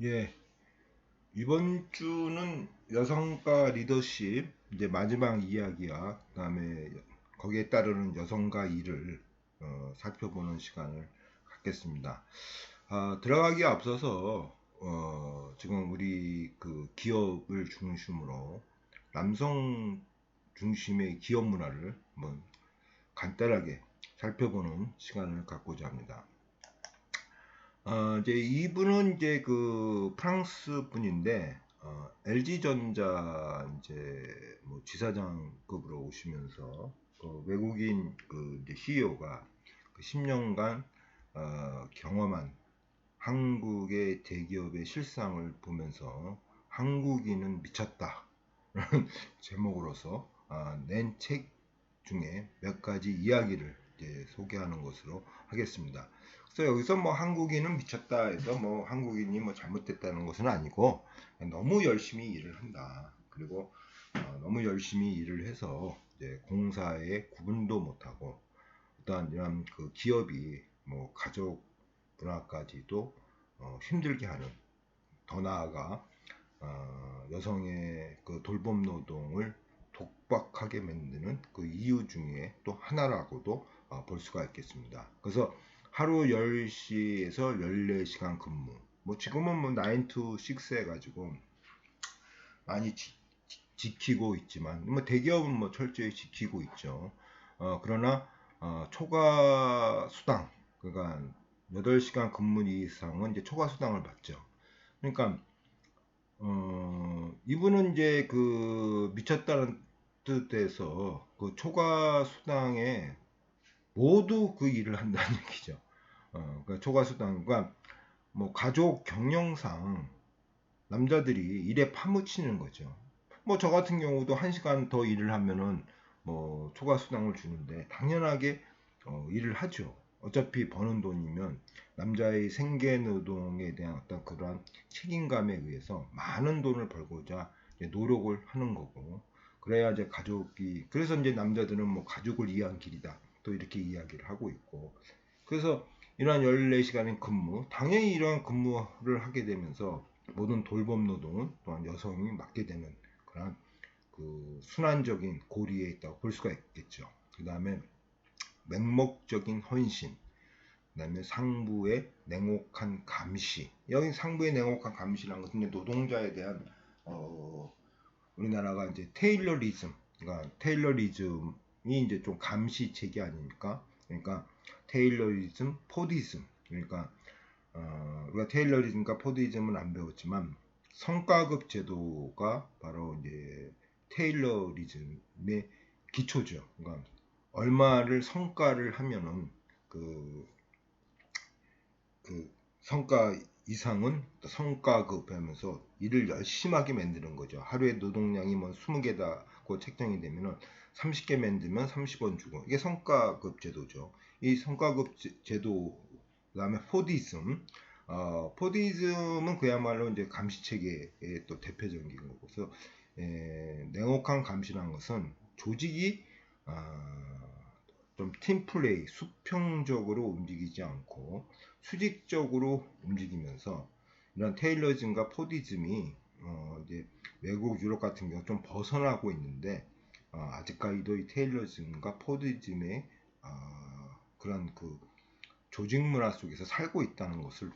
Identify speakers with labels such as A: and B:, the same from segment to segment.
A: 예, 이번 주는 여성과 리더십, 이제 마지막 이야기와 그다음에 거기에 따르는 여성과 일을 살펴보는 시간을 갖겠습니다. 들어가기에 앞서서 지금 우리 그 기업을 중심으로 남성 중심의 기업 문화를 한번 간단하게 살펴보는 시간을 갖고자 합니다. 이제 이분은 이제 그 프랑스 분인데, LG전자 이제 뭐 지사장급으로 오시면서 그 외국인 그 이제 CEO가 그 10년간 경험한 한국의 대기업의 실상을 보면서 한국인은 미쳤다 제목으로서 낸 책 중에 몇 가지 이야기를 이제 소개하는 것으로 하겠습니다. 그래서 여기서 뭐 한국인은 미쳤다 해서 뭐 한국인이 뭐 잘못됐다는 것은 아니고, 너무 열심히 일을 한다. 그리고 너무 열심히 일을 해서 이제 공사에 구분도 못하고 어떠한 이런 그 기업이 뭐 가족 문화까지도 힘들게 하는, 더 나아가 여성의 그 돌봄 노동을 독박하게 만드는 그 이유 중에 또 하나라고도 볼 수가 있겠습니다. 그래서 하루 10시에서 14시간 근무. 뭐 지금은 뭐 9 to 6 해가지고 많이 지키고 있지만, 뭐 대기업은 뭐 철저히 지키고 있죠. 그러나 초과 수당, 그러니까 8시간 근무 이상은 이제 초과 수당을 받죠. 그러니까 이분은 이제 그 미쳤다는 뜻에서 그 초과 수당에 모두 그 일을 한다는 얘기죠. 그러니까 초과 수당과 뭐 가족 경영상 남자들이 일에 파묻히는 거죠. 뭐 저 같은 경우도 1시간 더 일을 하면은 뭐 초과 수당을 주는데 당연하게 일을 하죠. 어차피 버는 돈이면 남자의 생계 노동에 대한 어떤 그러한 책임감에 의해서 많은 돈을 벌고자 이제 노력을 하는 거고, 그래야 이제 가족이, 그래서 이제 남자들은 뭐 가족을 위한 길이다 또 이렇게 이야기를 하고 있고, 그래서 이러한 14시간의 근무, 당연히 이러한 근무를 하게 되면서 모든 돌봄 노동은 또한 여성이 맡게 되는 그런 그 순환적인 고리에 있다고 볼 수가 있겠죠. 그 다음에 맹목적인 헌신, 그 다음에 상부의 냉혹한 감시. 여기 상부의 냉혹한 감시라는 것은 노동자에 대한 우리나라가 이제 테일러리즘, 그러니까 테일러리즘이 이제 좀 감시책이 아닙니까? 그러니까 테일러리즘, 포디즘, 그러니까 우리가 테일러리즘과 포디즘은 안 배웠지만 성과급 제도가 바로 이제 테일러리즘의 기초죠. 그러니까 얼마를 성과를 하면은 그, 그 성과 이상은 성과급 하면서 일을 열심히 하게 만드는 거죠. 하루에 노동량이 뭐 20개다고 책정이 되면은 30개 만들면 30원 주고, 이게 성과급 제도죠. 이 성과급 제도, 그다음에 포디즘. 포디즘은 그야말로 이제 감시 체계의 또 대표적인 거고, 그래서 냉혹한 감시라는 것은 조직이 좀 팀플레이, 수평적으로 움직이지 않고 수직적으로 움직이면서, 이런 테일러즘과 포디즘이 이제 외국 유럽 같은 경우 좀 벗어나고 있는데, 아직까지도 이 테일러즘과 포디즘의 그런 그 조직 문화 속에서 살고 있다는 것을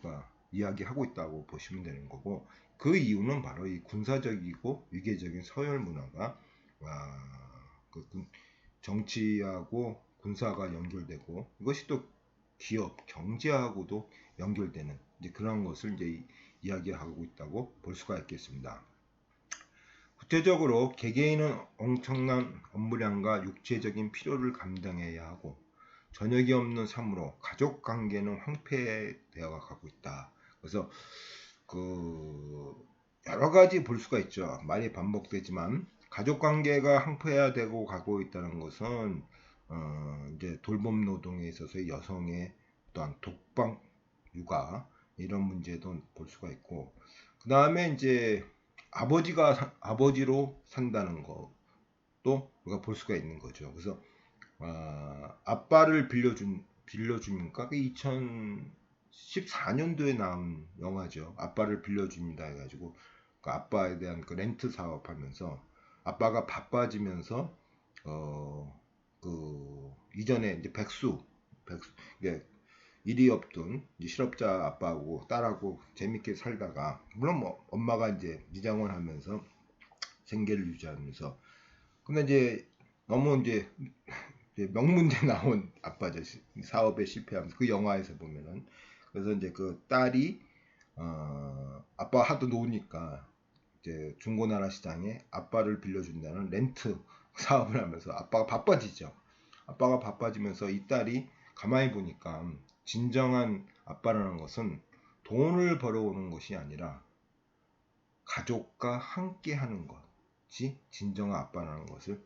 A: 이야기하고 있다고 보시면 되는 거고, 그 이유는 바로 이 군사적이고 위계적인 서열 문화가 그 정치하고 군사가 연결되고, 이것이 또 기업 경제하고도 연결되는 이제 그런 것을 이제 이야기하고 있다고 볼 수가 있겠습니다. 구체적으로 개개인은 엄청난 업무량과 육체적인 필요를 감당해야 하고 저녁이 없는 삶으로 가족 관계는 황폐되어 가고 있다. 그래서 그 여러 가지 볼 수가 있죠. 말이 반복되지만 가족 관계가 황폐화되고 가고 있다는 것은 이제 돌봄 노동에 있어서 여성의 또한 독방 육아 이런 문제도 볼 수가 있고, 그 다음에 이제 아버지로 산다는 것도 우리가 볼 수가 있는 거죠. 그래서 아빠를 빌려주니까 2000 14년도에 나온 영화죠. 아빠를 빌려줍니다 해가지고 그 아빠에 대한 그 렌트 사업하면서 아빠가 바빠지면서 그 이전에 이제 백수 이게 일이 없던 이제 실업자 아빠하고 딸하고 재밌게 살다가 물론 뭐 엄마가 이제 미장원 하면서 생계를 유지하면서 근데 이제 너무 이제 명문대 나온 아빠죠. 사업에 실패하면서 그 영화에서 보면은 그래서 이제 그 딸이 아빠 하도 노니까 이제 중고나라 시장에 아빠를 빌려준다는 렌트 사업을 하면서 아빠가 바빠지죠. 아빠가 바빠지면서 이 딸이 가만히 보니까 진정한 아빠라는 것은 돈을 벌어오는 것이 아니라 가족과 함께 하는 것이 진정한 아빠라는 것을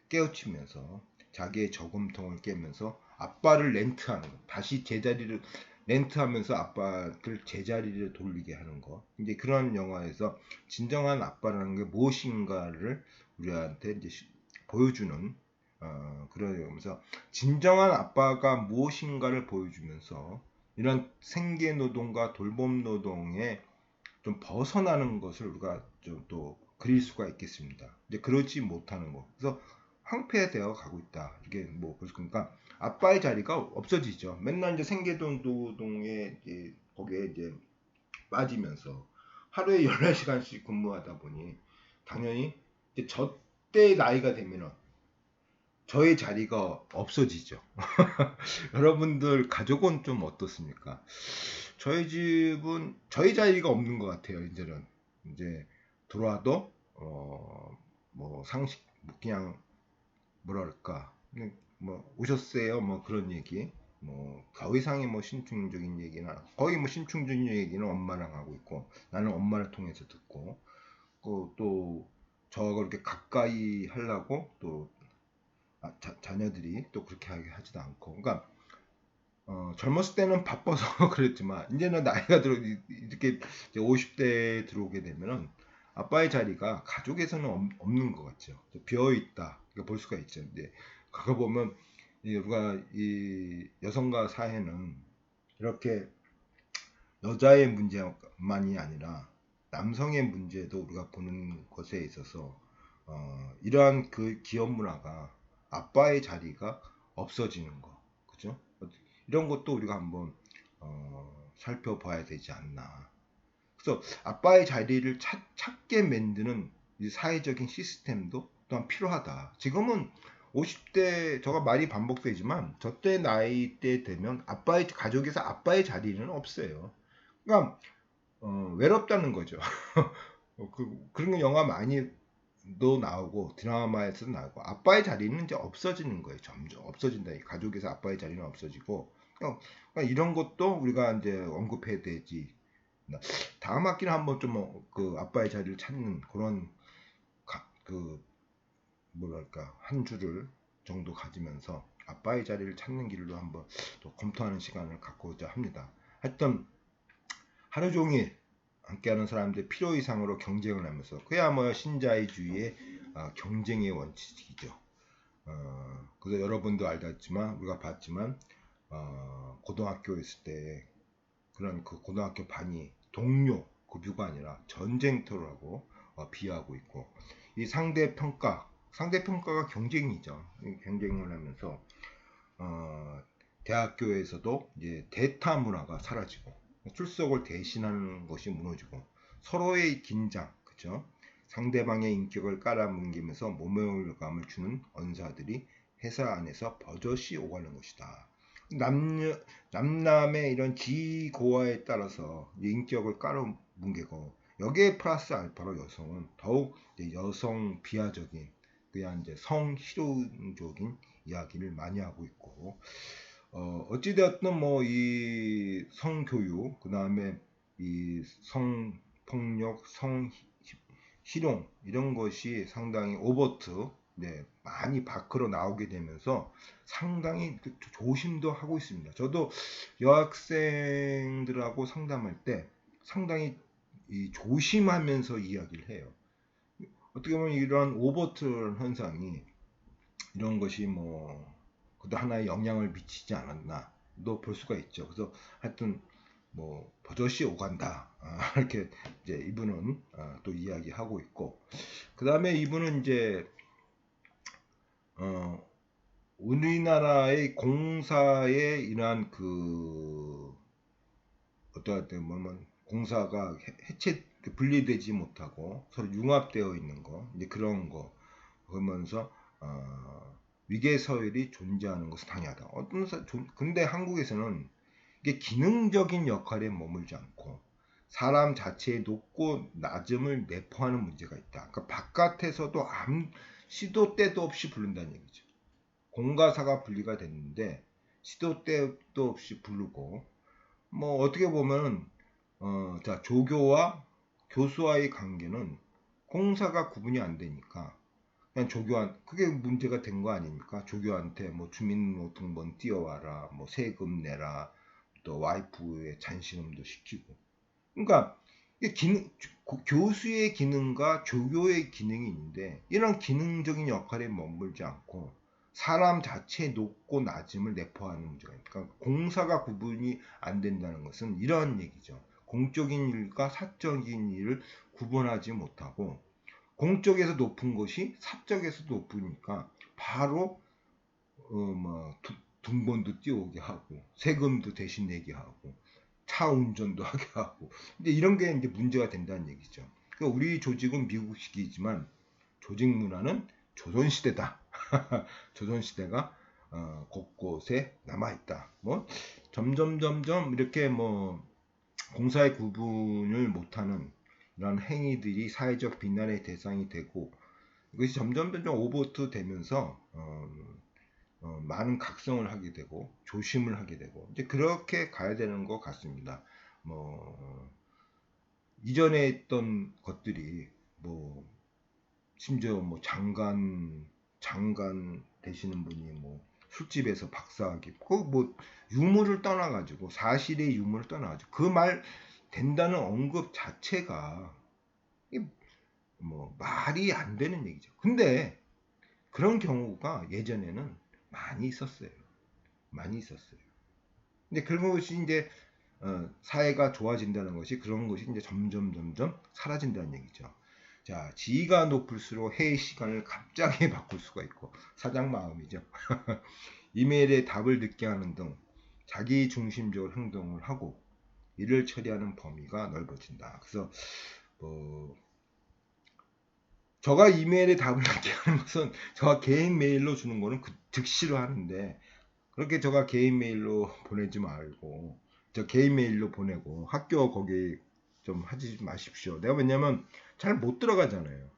A: 깨우치면서 자기의 저금통을 깨면서 아빠를 렌트하는 것, 다시 제자리를 렌트하면서 아빠를 제자리를 돌리게 하는 것. 이제 그런 영화에서 진정한 아빠라는 게 무엇인가를 우리한테 이제 보여주는 그런 영화면서 진정한 아빠가 무엇인가를 보여주면서 이런 생계노동과 돌봄노동에 좀 벗어나는 것을 우리가 좀 또 그릴 수가 있겠습니다. 이제 그러지 못하는 거. 그래서 황폐되어 가고 있다. 이게 뭐 그러니까 아빠의 자리가 없어지죠. 맨날 이제 생계노동에 이제 거기에 이제 빠지면서 하루에 14시간씩 근무하다 보니 당연히 이제 저때 나이가 되면은 저의 자리가 없어지죠. 여러분들 가족은 좀 어떻습니까? 저희 집은 저희 자리가 없는 것 같아요. 이제는 이제 들어와도 뭐 상식 뭐 그냥 뭐랄까 그냥 뭐 오셨어요 뭐 그런 얘기 뭐 더 이상의 뭐 신충적인 얘기는 거의 뭐 신충적인 얘기는 엄마랑 하고 있고 나는 엄마를 통해서 듣고 또 저하고 그렇게 가까이 하려고 또 자녀들이 또 그렇게 하지도 않고 그러니까 젊었을 때는 바빠서 그랬지만 이제는 나이가 들어 이렇게 이제 50대에 들어오게 되면은 아빠의 자리가 가족에서는 없는 것 같죠. 비어 있다. 볼 수가 있죠. 이제 그거 보면 우리가 이 여성과 사회는 이렇게 여자의 문제만이 아니라 남성의 문제도 우리가 보는 것에 있어서 이러한 그 기업 문화가 아빠의 자리가 없어지는 거, 그죠? 이런 것도 우리가 한번 살펴봐야 되지 않나. 그래서 아빠의 자리를 찾게 만드는 이 사회적인 시스템도 또한 필요하다. 지금은 50대 저가 말이 반복되지만 저 때 나이 때 되면 아빠의 가족에서 아빠의 자리는 없어요. 그러니까 외롭다는 거죠. 그런 영화 많이 도 나오고 드라마에서도 나오고 아빠의 자리는 이제 없어지는 거예요. 점점 없어진다. 가족에서 아빠의 자리는 없어지고 그러니까 이런 것도 우리가 이제 언급해야 되지. 다음 학기는 한번 좀 그 아빠의 자리를 찾는 그런 그 뭐랄까 한 주를 정도 가지면서 아빠의 자리를 찾는 길로 한번 또 검토하는 시간을 갖고자 합니다. 하여튼 하루 종일 함께하는 사람들 필요 이상으로 경쟁을 하면서 그야말로 신자유주의의 경쟁의 원칙이죠. 그래서 여러분도 알겠지만 우리가 봤지만 고등학교 있을 때 그런 그 고등학교 반이 동료 급유가 아니라 전쟁터라고 비하하고 있고 이 상대평가가 경쟁이죠. 경쟁을 하면서 대학교에서도 이제 대타 문화가 사라지고 출석을 대신하는 것이 무너지고 서로의 긴장, 그죠? 상대방의 인격을 깔아뭉개면서 모멸감을 주는 언사들이 회사 안에서 버젓이 오가는 것이다. 남남의 이런 지고화에 따라서 인격을 깔아뭉개고 여기에 플러스 알파로 여성은 더욱 여성 비하적인 그냥 이제 성희롱적인 이야기를 많이 하고 있고 어찌되었든 뭐 이 성교육 그 다음에 이 성폭력 성희롱 이런 것이 상당히 오버트 많이 밖으로 나오게 되면서 상당히 조심도 하고 있습니다. 저도 여학생들하고 상담할 때 상당히 조심하면서 이야기를 해요. 어떻게 보면 이러한 오버트 현상이 이런 것이 뭐 그도 하나의 영향을 미치지 않았나도 볼 수가 있죠. 그래서 하여튼 뭐 버젓이 오간다. 이렇게 이제 이분은 또 이야기하고 있고, 그 다음에 이분은 이제 우리나라의 공사에 이러한 그 어떠한 뭐면 공사가 해체 분리되지 못하고 서로 융합되어 있는 거, 이제 그런 거 그러면서 위계 서열이 존재하는 것은 당연하다. 근데 한국에서는 이게 기능적인 역할에 머물지 않고 사람 자체의 높고 낮음을 내포하는 문제가 있다. 그러니까 바깥에서도 아무 시도 때도 없이 부른다는 얘기죠. 공가사가 분리가 됐는데 시도 때도 없이 부르고, 뭐 어떻게 보면 자, 조교와 교수와의 관계는 공사가 구분이 안 되니까 그냥 조교한 그게 문제가 된 거 아닙니까? 조교한테 뭐 주민등본 띄워와라, 뭐 세금 내라, 또 와이프의 잔신음도 시키고. 그러니까 교수의 기능과 조교의 기능이 있는데 이런 기능적인 역할에 머물지 않고 사람 자체의 높고 낮음을 내포하는 문제가 있으니까 그러니까 공사가 구분이 안 된다는 것은 이런 얘기죠. 공적인 일과 사적인 일을 구분하지 못하고 공적에서 높은 것이 사적에서 높으니까 바로 뭐 등본도 띄우게 하고 세금도 대신 내게 하고 차 운전도 하게 하고 근데 이런 게 이제 문제가 된다는 얘기죠. 그러니까 우리 조직은 미국식이지만 조직 문화는 조선시대다. 조선시대가 곳곳에 남아있다. 뭐 점점 이렇게 뭐 공사의 구분을 못하는 이런 행위들이 사회적 비난의 대상이 되고 이것이 점점 오버트 되면서 많은 각성을 하게 되고 조심을 하게 되고 이제 그렇게 가야 되는 것 같습니다. 뭐 이전에 했던 것들이 뭐 심지어 뭐 장관 되시는 분이 뭐 술집에서 박사학위 그뭐 유무를 떠나가지고 사실의 유무를 떠나가지고 그 말 된다는 언급 자체가 뭐 말이 안 되는 얘기죠. 근데 그런 경우가 예전에는 많이 있었어요. 많이 있었어요. 근데 그런 것이 이제 사회가 좋아진다는 것이 그런 것이 이제 점점 사라진다는 얘기죠. 자, 지위가 높을수록 회의 시간을 갑자기 바꿀 수가 있고 사장 마음이죠. 이메일에 답을 늦게 하는 등 자기 중심적으로 행동을 하고 일을 처리하는 범위가 넓어진다. 그래서 저가 이메일에 답을 늦게 하는 것은 저가 개인 메일로 주는 거는 즉시로 하는데 그렇게 저가 개인 메일로 보내지 말고 저 개인 메일로 보내고 학교 거기 좀 하지 마십시오. 내가 왜냐면 잘 못 들어가잖아요.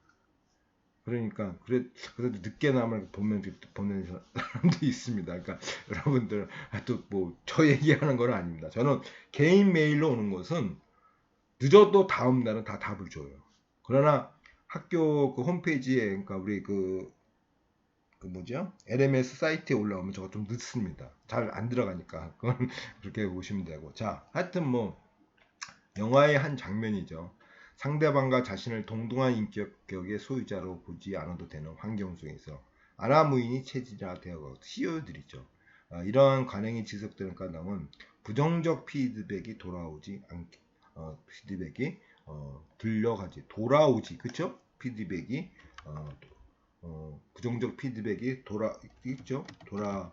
A: 그러니까 그래도 늦게 남을 보내는 사람도 있습니다. 그러니까 여러분들 또 뭐 저 얘기하는 건 아닙니다. 저는 개인 메일로 오는 것은 늦어도 다음 날은 다 답을 줘요. 그러나 학교 그 홈페이지에 그러니까 우리 그 뭐죠? LMS 사이트에 올라오면 저거 좀 늦습니다. 잘 안 들어가니까 그건 그렇게 보시면 되고 자 하여튼 뭐 영화의 한 장면이죠. 상대방과 자신을 동등한 인격의 소유자로 보지 않아도 되는 환경 속에서 아나무인이 체질화되어 CEO들이죠. 이러한 관행이 지속되는 까닭은 부정적 피드백이 돌아오지 않 피드백이 들려가지 돌아오지 그쵸? 피드백이 부정적 피드백이 있죠? 뭐라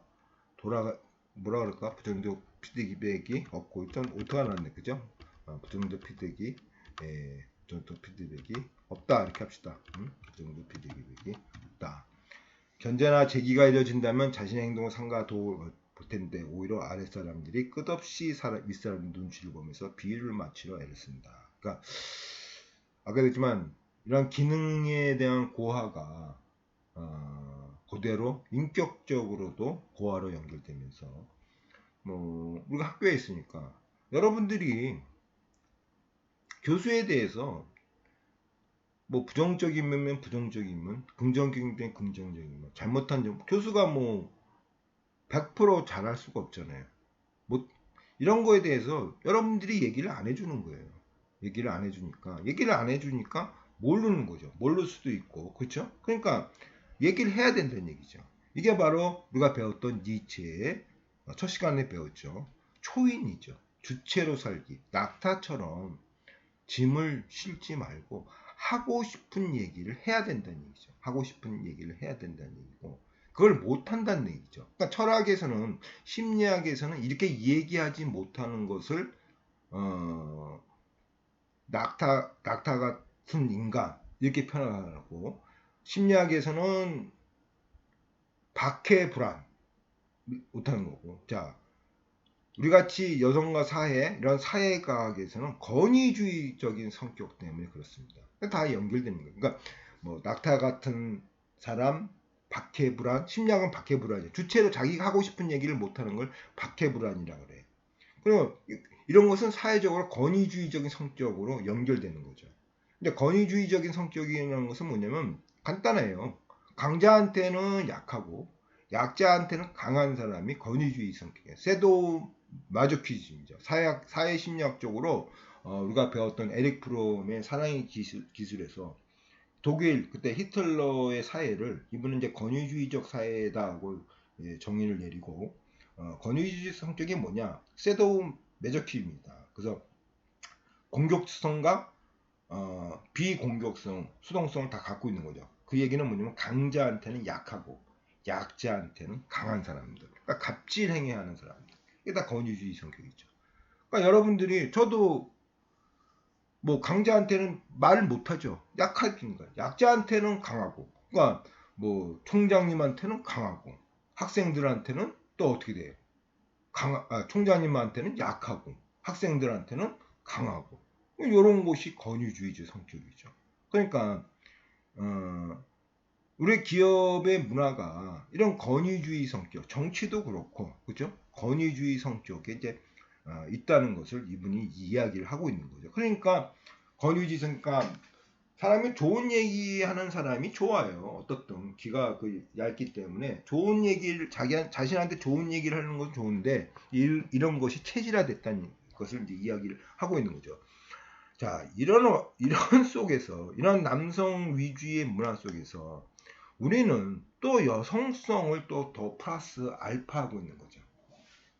A: 그럴까? 부정적 피드백이 없고 일단 오타가 났네 그죠? 부정적 피드백이 부정적 피드백이 없다 이렇게 합시다. 부정적 피드백이 없다. 견제나 제기가 이뤄진다면 자신의 행동을 상가 도울 텐데 오히려 아랫사람들이 끝없이 윗사람 눈치를 보면서 비유를 맞추려 애를 씁니다. 그러니까 아까 했지만 이런 기능에 대한 고하가 그대로 인격적으로도 고하로 연결되면서 뭐 우리가 학교에 있으니까 여러분들이 교수에 대해서 뭐 부정적이면 부정적이면 긍정적이면 긍정적이면 잘못한 점 교수가 뭐 100% 잘할 수가 없잖아요. 뭐 이런 거에 대해서 여러분들이 얘기를 안 해주는 거예요. 얘기를 안 해주니까 모르는 거죠. 모를 수도 있고 그렇죠? 그러니까 얘기를 해야 된다는 얘기죠. 이게 바로 우리가 배웠던 니체의 첫 시간에 배웠죠. 초인이죠. 주체로 살기. 낙타처럼 짐을 실지 말고 하고 싶은 얘기를 해야 된다는 얘기죠. 하고 싶은 얘기를 해야 된다는 얘기고, 그걸 못한다는 얘기죠. 그러니까 철학에서는, 심리학에서는 이렇게 얘기하지 못하는 것을 낙타 같은 인간 이렇게 표현하고, 심리학에서는 박해불안 못하는 거고. 자, 우리같이 여성과 사회, 이런 사회과학에서는 권위주의적인 성격 때문에 그렇습니다. 다 연결되는 거예요. 그러니까 뭐 낙타 같은 사람, 박해불안, 심리학은 박해불안이에요. 주체로 자기가 하고 싶은 얘기를 못하는 걸 박해불안이라고 그래요. 그리고 이런 것은 사회적으로 권위주의적인 성격으로 연결되는 거죠. 근데 권위주의적인 성격이라는 것은 뭐냐면 간단해요. 강자한테는 약하고 약자한테는 강한 사람이 권위주의 성격이에요. 세도 마조키즘이죠. 사회 심리학적으로 우리가 배웠던 에릭 프롬의 사랑의 기술에서 독일 그때 히틀러의 사회를 이분은 이제 권위주의적 사회다고 정의를 내리고, 권위주의 성격이 뭐냐? 세도 메저키입니다. 그래서 공격성과 비공격성, 수동성을 다 갖고 있는 거죠. 그 얘기는 뭐냐면 강자한테는 약하고 약자한테는 강한 사람들. 그러니까 갑질행위하는 사람들. 이게 다 권위주의 성격이죠. 그러니까 여러분들이, 저도 뭐 강자한테는 말 못하죠. 약하니까. 약자한테는 강하고. 그러니까 뭐 총장님한테는 강하고 학생들한테는 또 어떻게 돼요? 총장님한테는 약하고 학생들한테는 강하고. 이런 것이 권위주의적 성격이죠. 그러니까 우리 기업의 문화가 이런 권위주의 성격, 정치도 그렇고, 그죠? 권위주의 성격에 이제 있다는 것을 이분이 이야기를 하고 있는 거죠. 그러니까 권위주의 성격, 그러니까 사람이 좋은 얘기하는 사람이 좋아요. 어떻든 귀가 얇기 때문에 좋은 얘기를 자신한테 좋은 얘기를 하는 건 좋은데, 이런 것이 체질화됐다는 것을 이제 이야기를 하고 있는 거죠. 자, 이런 속에서, 이런 남성 위주의 문화 속에서 우리는 또 여성성을 또 더 플러스 알파하고 있는 거죠.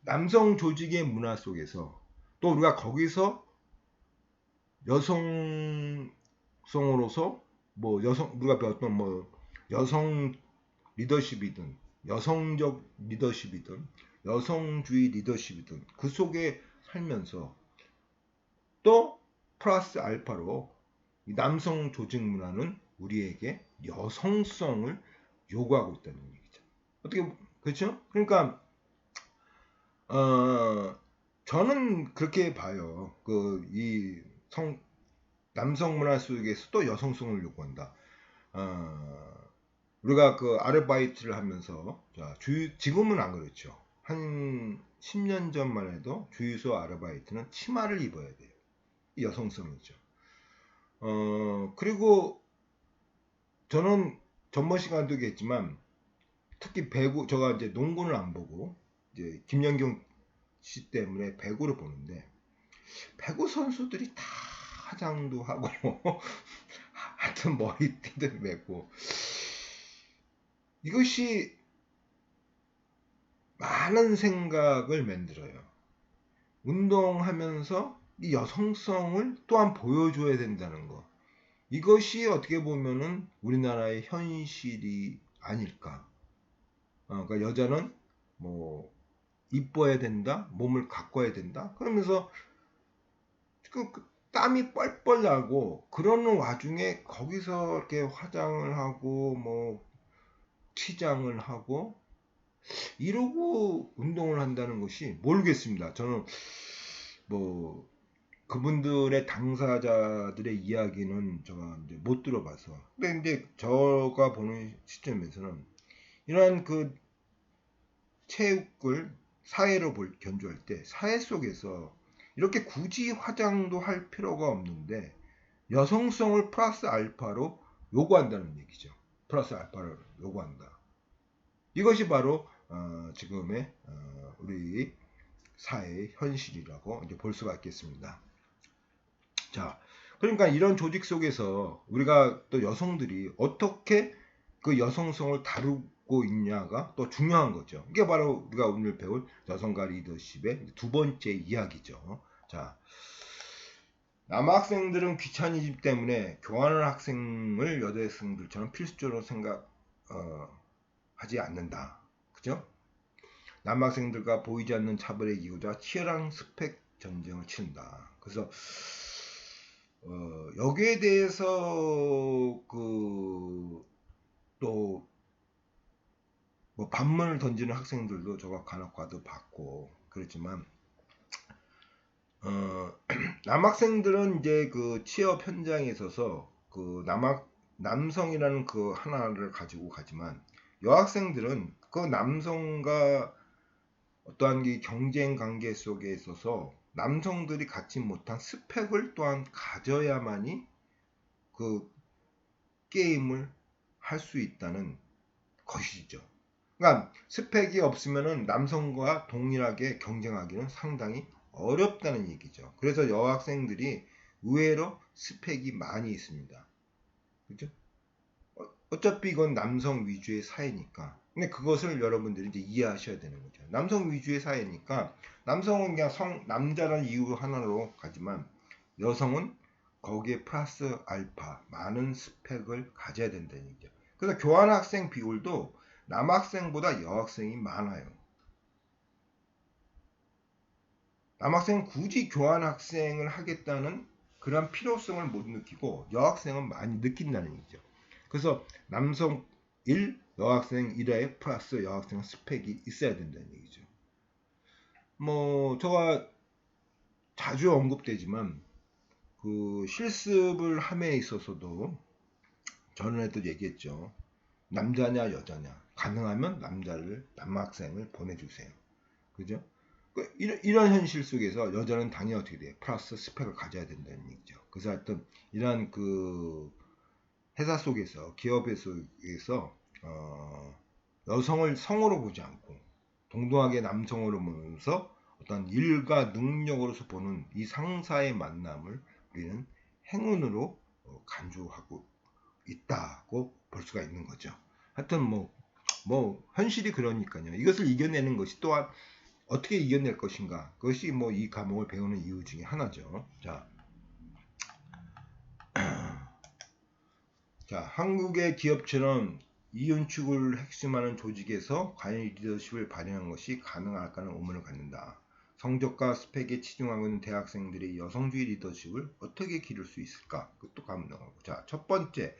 A: 남성 조직의 문화 속에서 또 우리가 거기서 여성성으로서 뭐 우리가 배웠던 뭐 여성 리더십이든 여성적 리더십이든 여성주의 리더십이든 그 속에 살면서 또 플러스 알파로 이 남성 조직 문화는 우리에게 여성성을 요구하고 있다는 얘기죠. 어떻게, 그렇죠? 그러니까 저는 그렇게 봐요. 이 남성 문화 속에서 또 여성성을 요구한다. 우리가 아르바이트를 하면서, 지금은 안 그렇죠. 한 10년 전만 해도 주유소 아르바이트는 치마를 입어야 돼요. 여성성이죠. 그리고 저는 전번 시간도 얘기했지만, 특히 배구, 제가 이제 농구는 안 보고 이제 김연경 씨 때문에 배구를 보는데, 배구 선수들이 다 화장도 하고 하여튼 머리띠도 메고, 이것이 많은 생각을 만들어요. 운동하면서 이 여성성을 또한 보여줘야 된다는 거. 이것이 어떻게 보면은 우리나라의 현실이 아닐까. 그러니까 여자는 뭐 이뻐야 된다, 몸을 가꿔야 된다. 그러면서 땀이 뻘뻘 나고 그러는 와중에 거기서 이렇게 화장을 하고 뭐 치장을 하고 이러고 운동을 한다는 것이 모르겠습니다. 저는 뭐 그분들의 당사자들의 이야기는 제가 이제 못 들어봐서. 근데 이제 제가 보는 시점에서는 이러한 체육을 사회로 견주할 때 사회 속에서 이렇게 굳이 화장도 할 필요가 없는데 여성성을 플러스 알파로 요구한다는 얘기죠. 플러스 알파를 요구한다. 이것이 바로 지금의 우리 사회의 현실이라고 이제 볼 수가 있겠습니다. 자, 그러니까 이런 조직 속에서 우리가 또 여성들이 어떻게 그 여성성을 다루고 갖고 있냐가 또 중요한 거죠. 이게 바로 우리가 오늘 배울 여성과 리더십의 두 번째 이야기죠. 자, 남학생들은 귀차니즘 때문에 교환을 학생을 여대생들처럼 필수적으로 하지 않는다. 그죠? 남학생들과 보이지 않는 차별의 기구자 치열한 스펙 전쟁을 치른다. 그래서 여기에 대해서 또 뭐 반문을 던지는 학생들도 저가 간혹과도 봤고 그렇지만 남학생들은 이제 그 취업 현장에 있어서 그 남성이라는 그 하나를 가지고 가지만 여학생들은 그 남성과 어떠한 게 경쟁 관계 속에 있어서 남성들이 갖지 못한 스펙을 또한 가져야만이 그 게임을 할 수 있다는 것이죠. 그러니까 스펙이 없으면은 남성과 동일하게 경쟁하기는 상당히 어렵다는 얘기죠. 그래서 여학생들이 의외로 스펙이 많이 있습니다. 그죠? 어차피 이건 남성 위주의 사회니까. 근데 그것을 여러분들이 이제 이해하셔야 되는 거죠. 남성 위주의 사회니까 남성은 그냥 남자라는 이유 하나로 가지만 여성은 거기에 플러스 알파 많은 스펙을 가져야 된다는 얘기죠. 그래서 교환학생 비율도 남학생보다 여학생이 많아요. 남학생은 굳이 교환학생을 하겠다는 그런 필요성을 못 느끼고 여학생은 많이 느낀다는 얘기죠. 그래서 남성 1, 여학생 1에 플러스 여학생 스펙이 있어야 된다는 얘기죠. 뭐 제가 자주 언급되지만 그 실습을 함에 있어서도 전에도 얘기했죠. 남자냐 여자냐 가능하면 남학생을 보내주세요. 그죠? 이런 현실 속에서 여자는 당연히 어떻게 돼요? 플러스 스펙을 가져야 된다는 얘기죠. 그래서 하여튼 이러한 그 회사 속에서 기업의 속에서 여성을 성으로 보지 않고 동등하게 남성으로 보면서 어떤 일과 능력으로서 보는 이 상사의 만남을 우리는 행운으로 간주하고 있다고 볼 수가 있는 거죠. 하여튼 뭐 현실이 그러니까요. 이것을 이겨내는 것이 또한 어떻게 이겨낼 것인가, 그것이 뭐 이 과목을 배우는 이유 중에 하나죠. 자, 한국의 기업처럼 이윤축을 핵심하는 조직에서 과연 리더십을 발휘하는 것이 가능할까는 의문을 갖는다. 성적과 스펙에 치중하고 있는 대학생들의 여성주의 리더십을 어떻게 기를 수 있을까? 그것도 감독하고. 자, 첫 번째,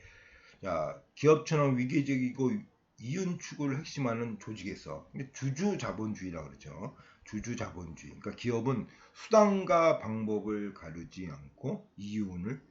A: 자, 기업처럼 위계적이고 이윤축을 핵심하는 조직에서 주주 자본주의라고 그러죠. 주주 자본주의. 그러니까 기업은 수단과 방법을 가르지 않고 이윤을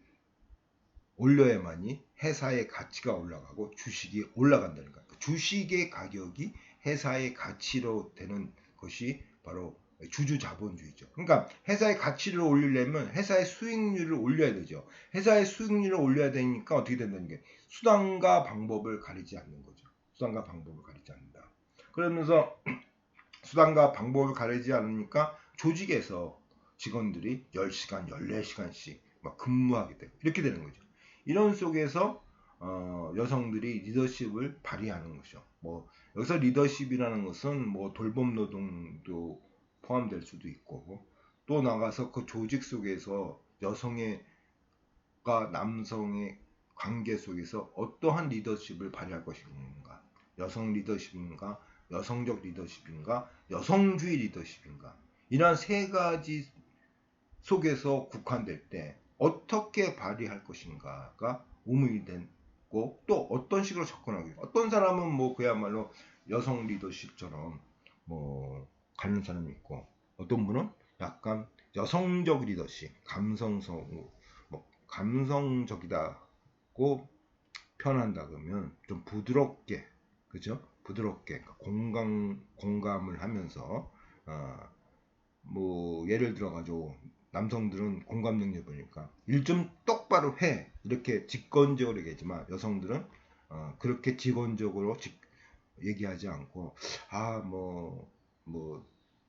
A: 올려야만이 회사의 가치가 올라가고 주식이 올라간다는 거예요. 주식의 가격이 회사의 가치로 되는 것이 바로 주주 자본주의죠. 그러니까 회사의 가치를 올리려면 회사의 수익률을 올려야 되죠. 회사의 수익률을 올려야 되니까 어떻게 된다는 게 수단과 방법을 가리지 않는 거죠. 수단과 방법을 가리지 않는다. 그러면서 수단과 방법을 가리지 않으니까 조직에서 직원들이 10시간, 14시간씩 막 근무하게 되고 이렇게 되는 거죠. 이런 속에서 여성들이 리더십을 발휘하는 것이죠. 뭐 여기서 리더십이라는 것은 뭐 돌봄 노동도 포함될 수도 있고 또 나가서 그 조직 속에서 여성과 남성의 관계 속에서 어떠한 리더십을 발휘할 것인가, 여성 리더십인가, 여성적 리더십인가, 여성주의 리더십인가, 이러한 세 가지 속에서 국한될 때 어떻게 발휘할 것인가가 의문이 되고, 또 어떤 식으로 접근하기, 어떤 사람은 뭐 그야말로 여성 리더십처럼 뭐 가는 사람이 있고, 어떤 분은 약간 여성적 리더십, 감성적이다고 표현한다 그러면 좀 부드럽게, 그죠? 부드럽게 공감을 하면서 뭐 예를 들어 가지고 남성들은 공감 능력이 보니까 일 좀 똑바로 해 이렇게 직권적으로 얘기하지만 여성들은 그렇게 직원적으로 얘기하지 않고 뭐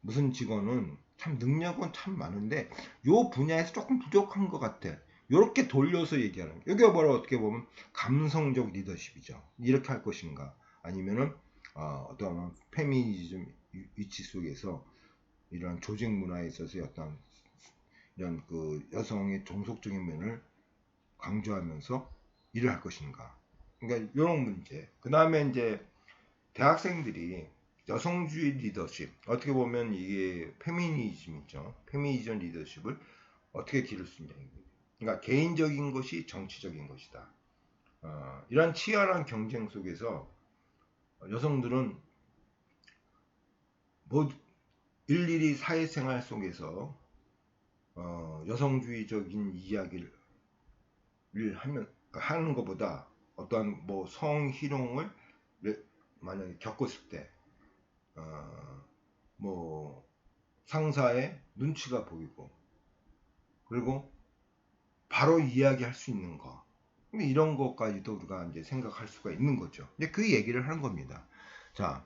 A: 무슨 직원은 참 능력은 참 많은데 요 분야에서 조금 부족한 것 같아, 이렇게 돌려서 얘기하는, 여기가 바로 어떻게 보면 감성적 리더십이죠. 이렇게 할 것인가, 아니면은 어떤 페미니즘 위치 속에서 이런 조직 문화에 있어서 어떤 이런 그 여성의 종속적인 면을 강조하면서 일을 할 것인가. 그러니까 이런 문제. 그 다음에 이제 대학생들이 여성주의 리더십, 어떻게 보면 이게 페미니즘이죠. 페미니즘 리더십을 어떻게 기를 수 있냐. 그러니까 개인적인 것이 정치적인 것이다. 이런 치열한 경쟁 속에서 여성들은 뭐 일일이 사회생활 속에서 여성주의적인 이야기를 하는 것보다 어떠한 뭐 성희롱을 만약에 겪었을 때, 뭐 상사의 눈치가 보이고, 그리고 바로 이야기할 수 있는 거. 근데 이런 것까지도 우리가 이제 생각할 수가 있는 거죠. 이제 그 얘기를 하는 겁니다. 자,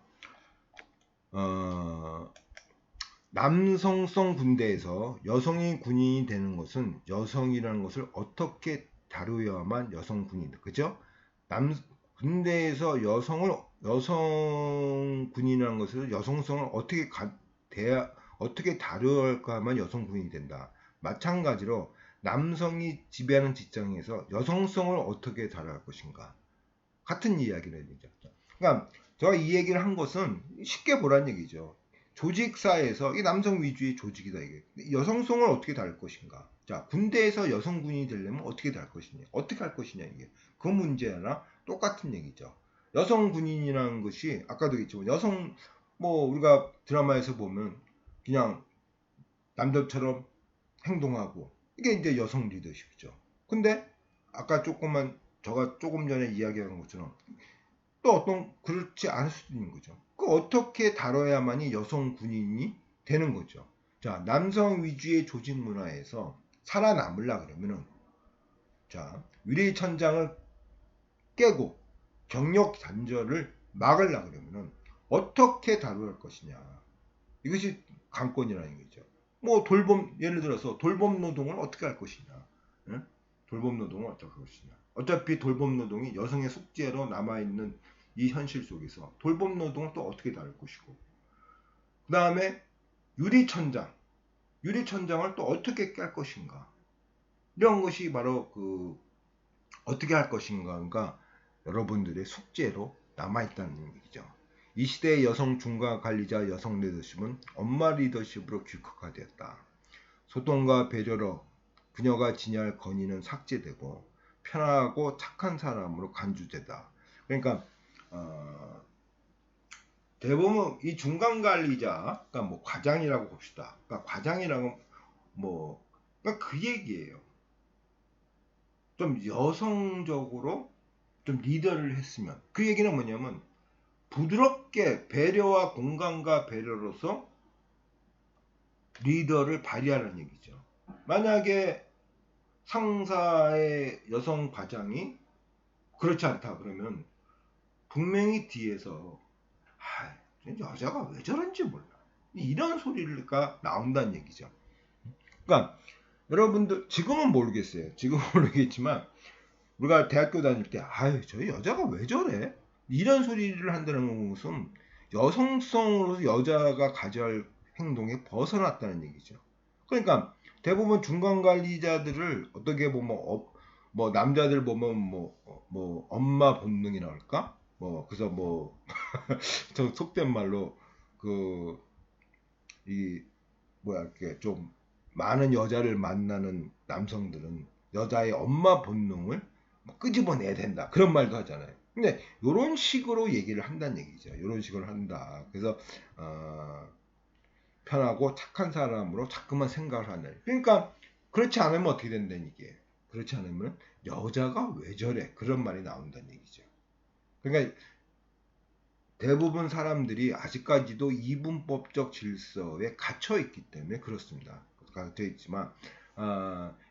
A: 남성성 군대에서 여성이 군인이 되는 것은 여성이라는 것을 어떻게 다루어야만 여성 군인이다. 그죠? 군대에서 여성 군인이라는 것을 여성성을 어떻게 다루어야만 여성 군인이 된다. 마찬가지로 남성이 지배하는 직장에서 여성성을 어떻게 다뤄야 할 것인가. 같은 이야기를 얘기죠. 그러니까 제가 이 얘기를 한 것은 쉽게 보란 얘기죠. 조직사에서 이 남성 위주의 조직이다 이게. 여성성을 어떻게 다룰 것인가. 자, 군대에서 여성군인이 되려면 어떻게 될 것이냐. 어떻게 할 것이냐 이게. 그 문제나 똑같은 얘기죠. 여성군인이라는 것이 아까도 얘기했지만 뭐 우리가 드라마에서 보면 그냥 남자처럼 행동하고 이게 이제 여성 리더십이죠. 근데 아까 제가 조금 전에 이야기한 것처럼 또 어떤 그렇지 않을 수도 있는 거죠. 그 어떻게 다뤄야만이 여성 군인이 되는 거죠. 자, 남성 위주의 조직 문화에서 살아남으려 그러면은 자, 위리천장을 깨고 경력 단절을 막으려 그러면은 어떻게 다룰 것이냐. 이것이 관건이라는 거죠. 뭐 예를 들어서 돌봄 노동을 어떻게 할 것이냐. 응? 돌봄 노동을 어떻게 할 것이냐. 어차피 돌봄 노동이 여성의 숙제로 남아있는 이 현실 속에서 돌봄 노동을 또 어떻게 다룰 것이고, 그 다음에 유리천장을 또 어떻게 깰 것인가. 이런 것이 바로 어떻게 할 것인가가 여러분들의 숙제로 남아있다는 얘기죠. 이 시대의 여성 중간 관리자 여성 리더십은 엄마 리더십으로 규격화되었다. 소통과 배려로 그녀가 지니할 권위는 삭제되고 편하고 착한 사람으로 간주되다. 그러니까 대부분 이 중간 관리자, 그러니까 뭐 과장이라고 봅시다. 그러니까 과장이라고 그러니까 그 얘기예요. 좀 여성적으로 좀 리더를 했으면. 그 얘기는 뭐냐면 부드럽게 배려와 공감과 배려로서 리더를 발휘하는 얘기죠. 만약에 상사의 여성 과장이 그렇지 않다 그러면 분명히 뒤에서 여자가 왜 저런지 몰라. 이런 소리가 나온다는 얘기죠. 그러니까 여러분들 지금은 모르겠어요. 지금은 모르겠지만 우리가 대학교 다닐 때 저 여자가 왜 저래? 이런 소리를 한다는 것은 여성성으로 여자가 가져야 할 행동에 벗어났다는 얘기죠. 그러니까 대부분 중간 관리자들을 어떻게 보면 뭐 남자들 보면 뭐 엄마 본능이라 할까? 그래서 저 속된 말로 이 이렇게 좀 많은 여자를 만나는 남성들은 여자의 엄마 본능을 끄집어내야 된다. 그런 말도 하잖아요. 근데 이런 식으로 얘기를 한다는 얘기죠. 이런 식으로 한다. 그래서 편하고 착한 사람으로 자꾸만 생각을 하는. 그러니까 그렇지 않으면 어떻게 된다는 얘기예요. 그렇지 않으면 여자가 왜 저래? 그런 말이 나온다는 얘기죠. 그러니까 대부분 사람들이 아직까지도 이분법적 질서에 갇혀 있기 때문에 그렇습니다. 갇혀 있지만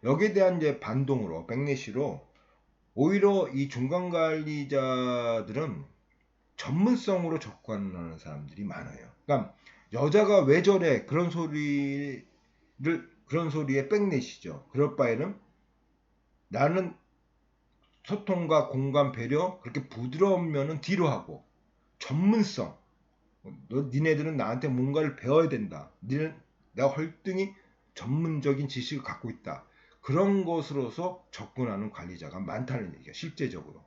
A: 여기에 대한 이제 반동으로 백래시로 오히려 이 중간 관리자들은 전문성으로 접근하는 사람들이 많아요. 그러니까 여자가 왜 저래 그런 소리에 백내시죠. 그럴 바에는 나는 소통과 공감 배려 그렇게 부드러운 면은 뒤로 하고 전문성. 니네들은 나한테 뭔가를 배워야 된다. 내가 헐등히 전문적인 지식을 갖고 있다. 그런 것으로서 접근하는 관리자가 많다는 얘기야. 실제적으로.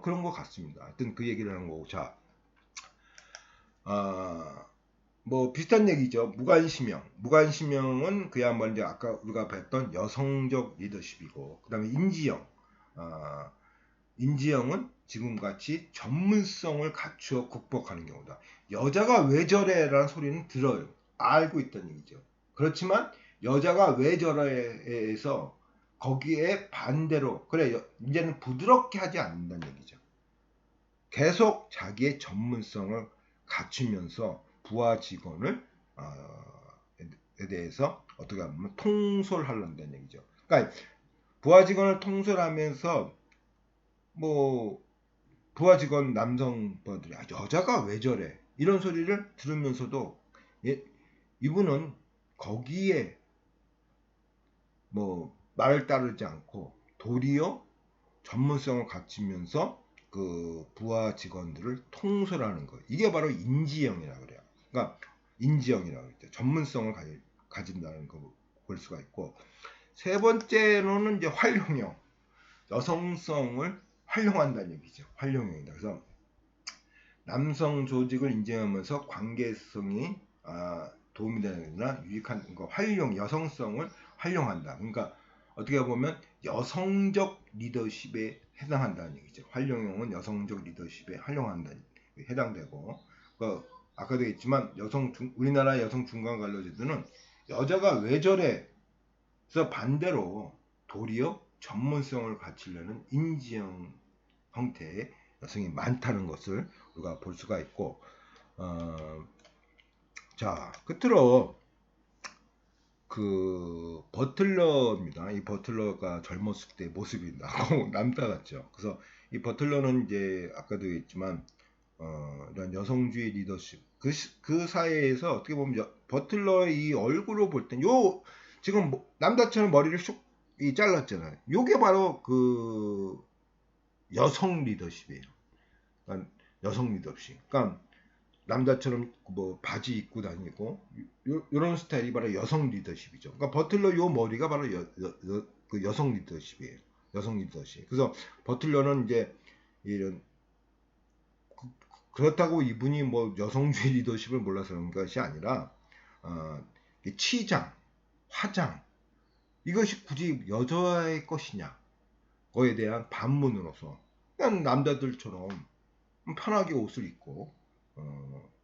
A: 그런 것 같습니다. 하여튼 그 얘기를 하는 거고. 자, 뭐 비슷한 얘기죠. 무관심형. 무관심형은 그야말로 이제 아까 우리가 봤던 여성적 리더십이고, 그 다음에 인지형. 인지형은 지금같이 전문성을 갖추어 극복하는 경우다. 여자가 왜 저래라는 소리는 들어요. 알고 있다는 얘기죠. 그렇지만 여자가 왜 저래에서 거기에 반대로 그래 이제는 부드럽게 하지 않는다는 얘기죠. 계속 자기의 전문성을 갖추면서 부하 직원을 에 대해서 어떻게 하면 통솔하려는 얘기죠. 그러니까 부하 직원을 통솔하면서 뭐 부하 직원 남성분들이 여자가 왜 저래 이런 소리를 들으면서도 이분은 거기에 뭐 말을 따르지 않고 도리어 전문성을 갖추면서 그 부하 직원들을 통솔하는 거. 이게 바로 인지형이라고 그래요. 그러니까 인지형이라고 그랬죠. 전문성을 가진다는 거 볼 수가 있고, 세 번째로는 이제 활용형. 여성성을 활용한다는 얘기죠. 활용형이다. 그래서 남성 조직을 인정하면서 관계성이 도움이 되거나 유익한 거 여성성을 활용한다. 그러니까 어떻게 보면 여성적 리더십에 해당한다는 얘기죠. 활용형은 여성적 리더십에 해당되고, 아까도 했지만 우리나라 여성 중간 관료제도는 여자가 왜 저래? 그래서 반대로 도리어 전문성을 갖추려는 인지형 형태의 여성이 많다는 것을 우리가 볼 수가 있고, 자 끝으로 그 버틀러입니다. 이 버틀러가 젊었을 때 모습이 나고 남자 같죠. 그래서 이 버틀러는 이제 아까도 했지만 이런 여성주의 리더십 그 사회에서 어떻게 보면 버틀러의 이 얼굴로 볼 땐 지금 남자처럼 머리를 쑥 잘랐잖아요. 요게 바로 그 여성 리더십이에요. 그러니까 여성 리더십. 그러니까 남자처럼 뭐 바지 입고 다니고 이런 스타일이 바로 여성 리더십이죠. 그러니까 버틀러 요 머리가 바로 그 여성 리더십이에요. 여성 리더십. 그래서 버틀러는 이제 이런 그렇다고 이분이 뭐 여성주의 리더십을 몰라서 그런 것이 아니라 치장, 화장 이것이 굳이 여자의 것이냐 거에 대한 반문으로서 그냥 남자들처럼 편하게 옷을 입고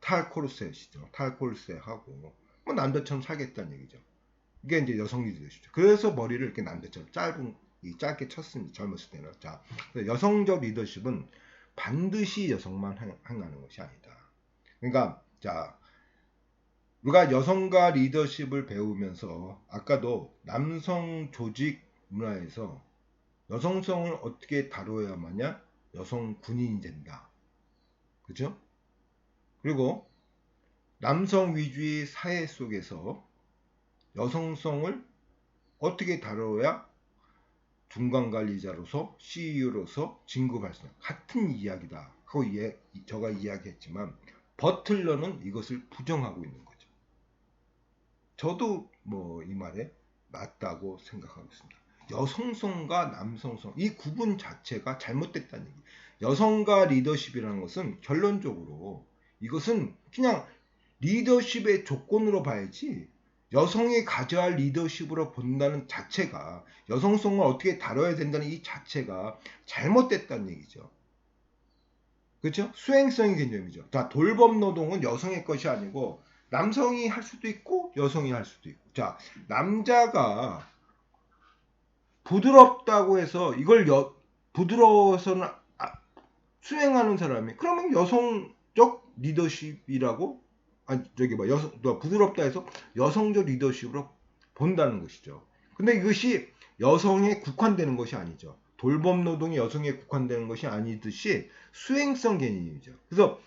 A: 탈코르셋이죠. 탈코르셋하고 뭐 남자처럼 살겠다는 얘기죠. 이게 이제 여성 리더십이죠. 그래서 머리를 이렇게 남자처럼 짧게 쳤습니다. 젊었을 때는. 자, 여성적 리더십은 반드시 여성만 행하는 것이 아니다. 그러니까 자 우리가 여성과 리더십을 배우면서 아까도 남성 조직 문화에서 여성성을 어떻게 다뤄야만야 여성 군인이 된다. 그죠? 그리고 남성 위주의 사회 속에서 여성성을 어떻게 다뤄야 중간 관리자로서 CEO로서 진급할 수 있는 같은 이야기다 하고 제가 이야기했지만 버틀러는 이것을 부정하고 있는 거죠. 저도 뭐 이 말에 맞다고 생각하고 있습니다. 여성성과 남성성 이 구분 자체가 잘못됐다는 얘기. 여성과 리더십이라는 것은 결론적으로 이것은 그냥 리더십의 조건으로 봐야지 여성이 가져야 할 리더십으로 본다는 자체가 여성성을 어떻게 다뤄야 된다는 이 자체가 잘못됐다는 얘기죠. 그렇죠? 수행성의 개념이죠. 자, 돌봄 노동은 여성의 것이 아니고 남성이 할 수도 있고 여성이 할 수도 있고. 자, 남자가 부드럽다고 해서 이걸 부드러워서는 수행하는 사람이 그러면 여성적 리더십이라고 부드럽다 해서 여성적 리더십으로 본다는 것이죠. 근데 이것이 여성에 국한되는 것이 아니죠. 돌봄 노동이 여성에 국한되는 것이 아니듯이 수행성 개념이죠. 그래서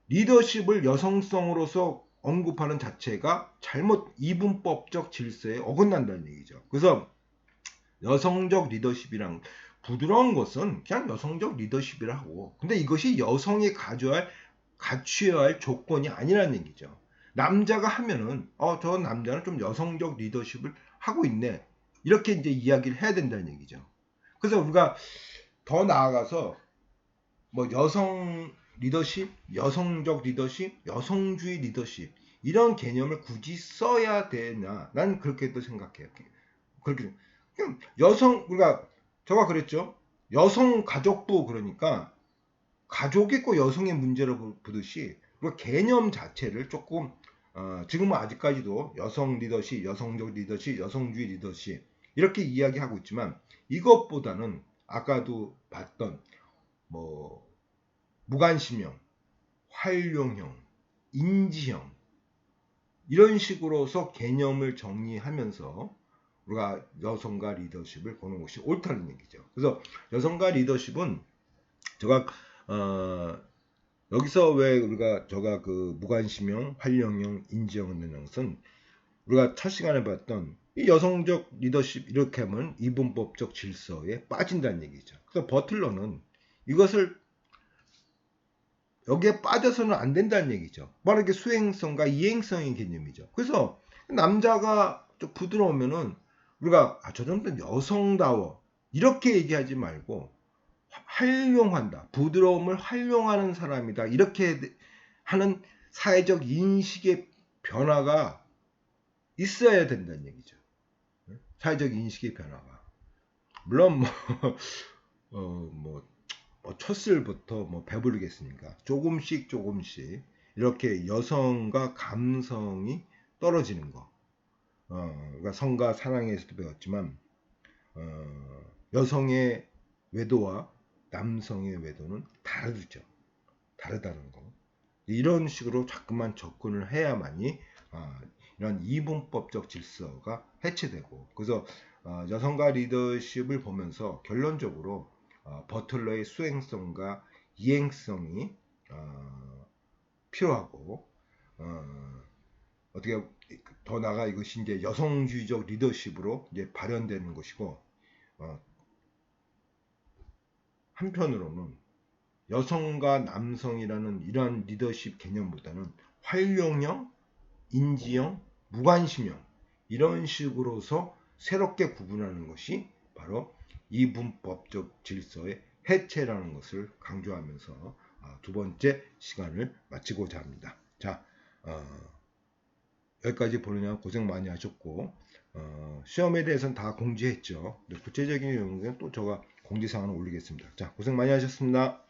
A: 리더십을 여성성으로서 언급하는 자체가 잘못 이분법적 질서에 어긋난다는 얘기죠. 그래서 여성적 리더십이랑 부드러운 것은 그냥 여성적 리더십이라고. 근데 이것이 여성이 가져야 할 갖추어야 할 조건이 아니라는 얘기죠. 남자가 하면은 저 남자는 좀 여성적 리더십을 하고 있네. 이렇게 이제 이야기를 해야 된다는 얘기죠. 그래서 우리가 더 나아가서 뭐 여성 리더십, 여성적 리더십, 여성주의 리더십 이런 개념을 굳이 써야 되나? 난 그렇게 또 생각해요. 그렇게 그냥 여성 우리가 저가 그랬죠. 여성 가족부 그러니까 가족이 꼭 여성의 문제로 보듯이 우리가 개념 자체를 조금 지금은 아직까지도 여성 리더십, 여성적 리더십, 여성주의 리더십 이렇게 이야기하고 있지만 이것보다는 아까도 봤던 뭐 무관심형, 활용형, 인지형 이런 식으로서 개념을 정리하면서 우리가 여성과 리더십을 보는 것이 옳다는 얘기죠. 그래서 여성과 리더십은 제가 여기서 왜 우리가 제가 그 무관심형, 활용형, 인지형 있는 것은 우리가 첫 시간에 봤던 이 여성적 리더십 이렇게 하면 이분법적 질서에 빠진다는 얘기죠. 그래서 버틀러는 이것을 여기에 빠져서는 안 된다는 얘기죠. 바로 수행성과 이행성의 개념이죠. 그래서 남자가 좀 부드러우면은 우리가 저 정도는 여성다워 이렇게 얘기하지 말고 활용한다. 부드러움을 활용하는 사람이다. 이렇게 하는 사회적 인식의 변화가 있어야 된다는 얘기죠. 사회적 인식의 변화가. 물론 첫슬부터 배부르겠습니까? 조금씩 이렇게 여성과 감성이 떨어지는 거. 그러니까 성과 사랑에서도 배웠지만 여성의 외도와 남성의 외도는 다르죠. 다르다는 거. 이런 식으로 자꾸만 접근을 해야만이 이런 이분법적 질서가 해체되고 그래서 여성과 리더십을 보면서 결론적으로 버틀러의 수행성과 이행성이 필요하고 어떻게 더 나아가 이것이 이제 여성주의적 리더십으로 이제 발현되는 것이고 한편으로는 여성과 남성이라는 이러한 리더십 개념보다는 활용형, 인지형, 무관심형 이런 식으로서 새롭게 구분하는 것이 바로 이분법적 질서의 해체라는 것을 강조하면서 두 번째 시간을 마치고자 합니다. 자, 여기까지 보느냐 고생 많이 하셨고 시험에 대해서는 다 공지했죠. 구체적인 내용은 또 제가 공지사항을 올리겠습니다. 자, 고생 많이 하셨습니다.